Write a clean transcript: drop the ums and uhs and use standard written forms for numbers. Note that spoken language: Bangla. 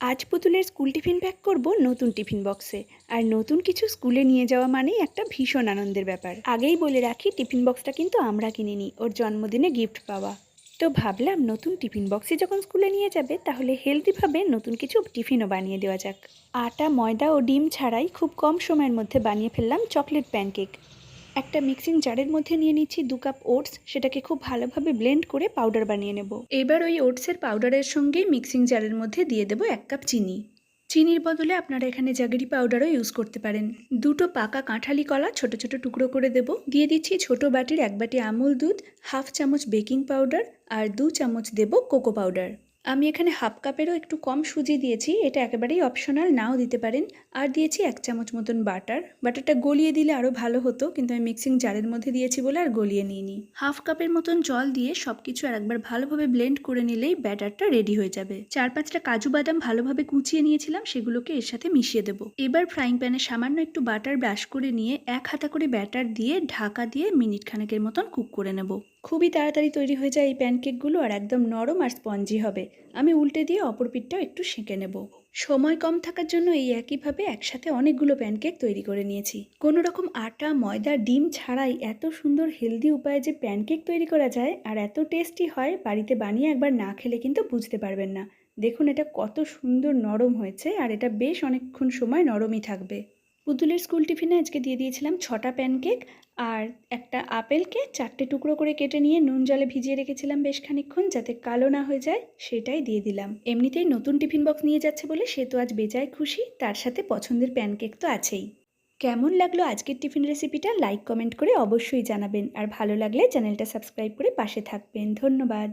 আজ পুতুলের স্কুল টিফিন প্যাক করব নতুন টিফিন বক্সে। আর নতুন কিছু স্কুলে নিয়ে যাওয়া মানেই একটা ভীষণ আনন্দের ব্যাপার। আগেই বলে রাখি, টিফিন বক্সটা কিন্তু আমরা কিনিনি, ওর জন্মদিনে গিফট পাওয়া। তো ভাবলাম নতুন টিফিন বক্সে যখন স্কুলে নিয়ে যাবে তাহলে হেলদিভাবে নতুন কিছু টিফিনও বানিয়ে দেওয়া যাক। আটা, ময়দা ও ডিম ছাড়াই খুব কম সময়ের মধ্যে বানিয়ে ফেললাম চকলেট প্যানকেক। একটা মিক্সিং জারের মধ্যে নিয়ে নিচ্ছি 2 কাপ ওটস, সেটাকে খুব ভালোভাবে ব্লেন্ড করে পাউডার বানিয়ে নেব। এবার ওই ওটসের পাউডারের সঙ্গে মিক্সিং জারের মধ্যে দিয়ে দেবো 1 কাপ চিনি। চিনির বদলে আপনারা এখানে জাগরি পাউডারও ইউজ করতে পারেন। দুটো পাকা কাঁঠালি কলা ছোট ছোট টুকরো করে দেব। দিয়ে দিচ্ছি ছোট বাটির 1 বাটি আমুল দুধ, হাফ চামচ বেকিং পাউডার আর 2 চামচ দেব কোকো পাউডার। আমি এখানে হাফ কাপেরও একটু কম সুজি দিয়েছি, এটা একেবারেই অপশনাল, নাও দিতে পারেন। আর দিয়েছি 1 চামচ মতন বাটারটা গলিয়ে দিলে আরও ভালো হতো, কিন্তু আমি মিক্সিং জারের মধ্যে দিয়েছি বলে আর গলিয়ে নিইনি। হাফ কাপের মতন জল দিয়ে সবকিছু আর একবার ভালোভাবে ব্লেন্ড করে নিলেই ব্যাটারটা রেডি হয়ে যাবে। 4-5টা কাজু বাদাম ভালোভাবে কুচিয়ে নিয়েছিলাম, সেগুলোকে এর সাথে মিশিয়ে দেবো। এবার ফ্রাইং প্যানে সামান্য একটু বাটার ব্রাশ করে নিয়ে 1 হাতা করে ব্যাটার দিয়ে ঢাকা দিয়ে মিনিট খানেকের মতন কুক করে নেব। খুবই তাড়াতাড়ি তৈরি হয়ে যায় এই প্যানকেকগুলো, আর একদম নরম আর স্পঞ্জি হবে। আমি উল্টে দিয়ে অপর পিঠটাও একটু সেঁকে নেব। সময় কম থাকার জন্য এই একইভাবে একসাথে অনেকগুলো প্যানকেক তৈরি করে নিয়েছি। কোনো রকম আটা, ময়দা, ডিম ছাড়াই এত সুন্দর হেলদি উপায়ে যে প্যানকেক তৈরি করা যায় আর এত টেস্টি হয়, বাড়িতে বানিয়ে একবার না খেলে কিন্তু বুঝতে পারবেন না। দেখুন এটা কত সুন্দর নরম হয়েছে, আর এটা বেশ অনেকক্ষণ সময় নরমই থাকবে। পুতুলের স্কুল টিফিনে আজকে দিয়ে দিয়েছিলাম 6টা প্যানকেক, আর একটা আপেলকে 4টে টুকরো করে কেটে নিয়ে নুন জলে ভিজিয়ে রেখেছিলাম বেশ খানিকক্ষণ, যাতে কালো না হয়ে যায়, সেটাই দিয়ে দিলাম। এমনিতেই নতুন টিফিন বক্স নিয়ে যাচ্ছে বলে সে তো আজ বেজায় খুশি, তার সাথে পছন্দের প্যানকেক তো আছেই। কেমন লাগলো আজকের টিফিন রেসিপিটা লাইক কমেন্ট করে অবশ্যই জানাবেন, আর ভালো লাগলে চ্যানেলটা সাবস্ক্রাইব করে পাশে থাকবেন। ধন্যবাদ।